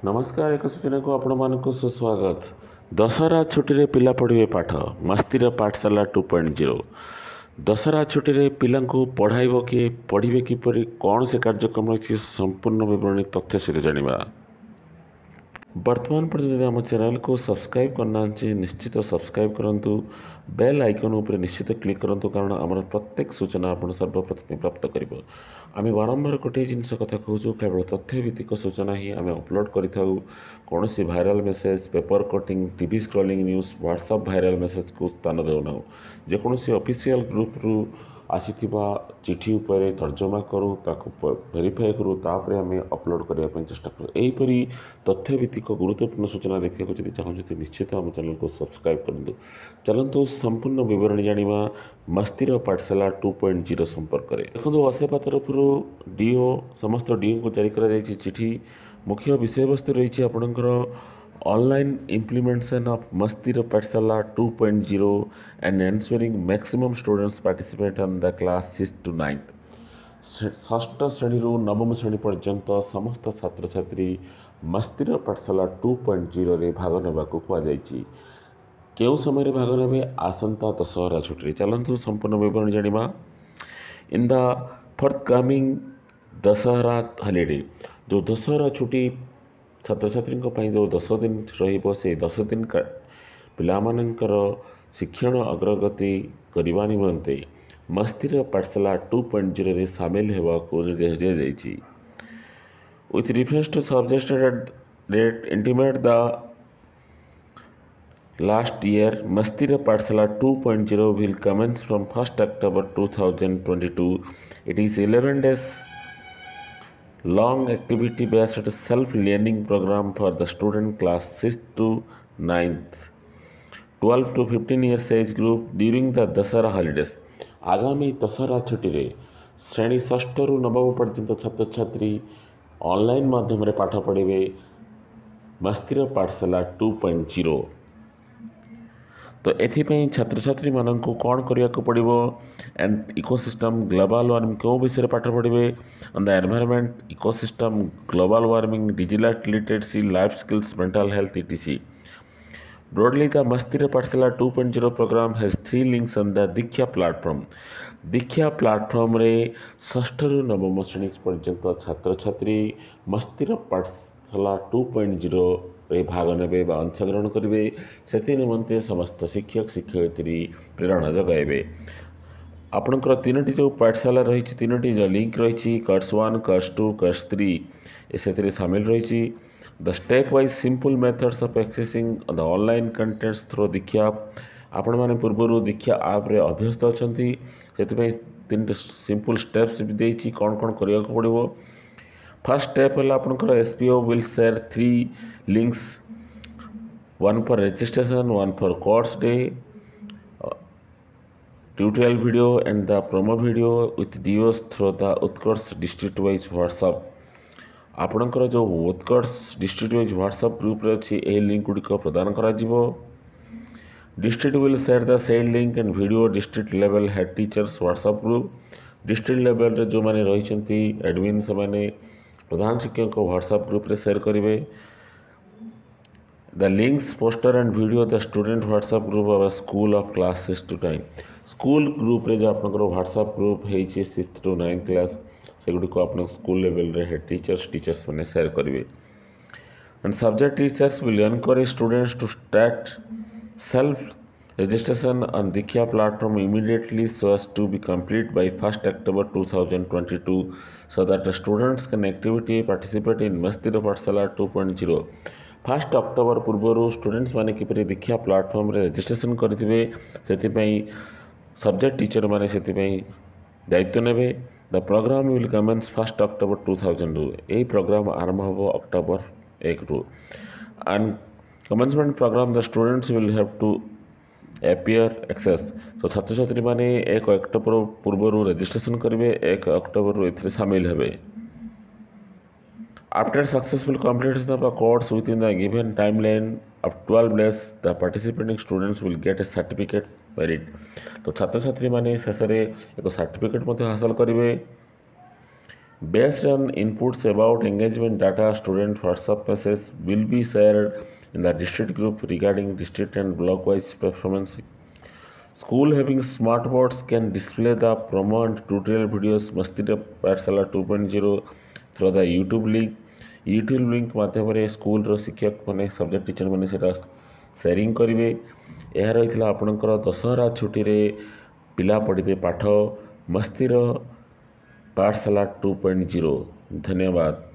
नमस्कार एक सूचना को आपण मानक सुस्वागत। दशहरा छुट्टी रे पिला पढ़िबे पाठ मस्तीर पाठशाला 2.0। दशहरा छुट्टी रे पिला को पढ़ाइब किए पढ़िबे किपरि कौन से कार्यक्रम अच्छी संपूर्ण विवरणी तथ्य सहित जानिबा। वर्तमान पर्यंत आम चैनल को सब्सक्राइब करना निश्चित सब्सक्राइब करूँ, बेल आइकन उपर निश्चित क्लिक करूँ, कारण आम प्रत्येक सूचना आप सर्वप्रथम प्राप्त कर। आम बारंबार गोटे जिनस कथा कहूँ, केवल तथ्यभित्तिक सूचना ही आम अपलोड करूँ। कौन सी viral message, paper cutting, TV scrolling news, WhatsApp viral message को स्थान देना। जेकोसी ऑफिशियल ग्रुप रु आसीथिबा चिठी उपर तर्जमा करूँ, वेरीफाई करूँ, तापर आम अपलोड करने चेष्टा करूँ। यहीपरि तथ्यभित्तिक गुरुत्वपूर्ण सूचना देखा जब चाहूँ निश्चित आम चैनल को सब्सक्राइब करूँ। चलतु संपूर्ण विवरणी जाना मस्तीर पाठशाला 2.0 संपर्क में। देखो असेपा तरफ डीओ समस्त डीओ को जारी कर चिठी। मुख्य विषय वस्तु रही आपणकर ऑनलाइन इम्प्लीमेंटेशन ऑफ मस्तीर पाठशाला 2.0 and ensuring maximum students participate in the class 6 to 9th। षष्ठ श्रेणी नवम श्रेणी पर्यंत समस्त छात्र छात्री मस्तीर पाठशाला 2.0 रे भाग नेबा को कहुई। केउ समय भाग ने आसंता दशहरा छुट्टी। चलतु संपूर्ण विवरण जाना। इन द फॉरकमिंग दशहरा हॉलिडे, जो दशहरा छुट्टी छात्र छात्री जो 10 दिन से 10 दिन पिलामानंकर शिक्षण अग्रगति करने निमंते मस्तीर पाठशाला 2.0 रे सामिल होगा को निर्देश दिया जायछि। With reference to suggested date intimate the last year, Mastira Pathshala 2.0 will commence from 1st October 2022. It is 11 days long activity based self-learning program for the student class 6th to 9th, 12 to 15 years age group during the Dasara holidays। आगामी दशहरा छुट्टी रे श्रेणी 6 रु 9 पर्यंत छात्र छात्री online माध्यम रे पाठ पढ़े मस्तीर पाठशाला 2.0। तो एथिपाई छात्र छात्री मानक कौन करने को पड़ो एंड इकोसिस्टम ग्लोबल वार्मिंग क्यों विषय पाठ पढ़े on the environment ecosystem global warming digital literacy life skills mental health etc.. Broadly, the Mastira Pathshala 2.0 program has 3 links on the Diksha platform। Diksha platform रे षष्ठ रु नवम श्रेणी पर्यंत छात्र छात्री मस्तीर पाठशाला 2.0 रे भाग ने अंशग्रहण करेंगे। से निमंते समस्त शिक्षक शिक्षयित्री प्रेरणा जगाइबे। आपणकर 3टी जो पाठशाला रही 3टी जो लिंक रही कर्स 1 कर्स 2 कर्स 3 से सामिल रही। The step-wise simple methods of accessing the online contents through दीक्षा। आपण मैंने पूर्वर दीक्षा आप रे अभ्यस्त अच्छा से 3 सिंपल स्टेप्स भी देती कौन कौन करने को पड़ो। फर्स्ट स्टेप है आपंकर SPO will share 3 links, 1 for registration, 1 for course day, tutorial video and the promo video with DOs through the Utkarsh district wise WhatsApp. आपणकर जो उत्कर्ष डिस्ट्रिक्ट वाइज व्हाट्सएप ग्रुप रे अच्छी ए लिंक गुड़िक प्रदान करा जिवो। District will share the said link and video district level head teachers WhatsApp group. District level रे जो माने रही एडमिन से माने प्रधान शिक्षक को व्हाट्सएप ग्रुप रे शेयर करेंगे। The links poster and video the student WhatsApp group of school of class 6 to 9। School group रे जो आपनकर व्हाट्सएप ग्रुप है 6th to 9th क्लास सेगुड़ी को आप स्कूल लेवल रे हेड टीचर्स मैंने शेयर करेंगे। And subject teachers will encourage students to start self registration on Diksha platform immediately so as to be complete by 1st October 2022 so that the students can actively participate in Mastira Pathshala 2.0। 1st October पूर्वर students माने किपरि Diksha platform रे registration करिथिबे सेतिपई subject teacher माने सेतिपई दायित्व नेबे। The program will commence 1st October 2002। यही प्रोग्राम आरंभ हो अक्टोबर 1 रु। And commencement program the students will have to appear access. तो छात्र छात्री माने 1 अक्टोबर पूर्व रजिस्ट्रेशन करेंगे, 1 अक्टोबर ए सामिल हेबे। After successful completion of the course with in the given timeline of 12 days the participating students will get A certificate merit. तो छात्र छात्री माने शेष एक सर्टिफिकेट हासिल करेंगे। Based on inputs about engagement data, student WhatsApp messages will be shared in the district group regarding district and block wise performance. School having smart boards can display the promo and tutorial videos Mastira Pathshala 2.0 through the YouTube link. YouTube link मध्यम school शिक्षक मैंने subject teacher मैंने सेयारिंग करेंगे। यह रही आपणकर दशहरा छुट्टी रे पिला पढ़े पाठ मस्तीर पाठशाला 2.0। धन्यवाद।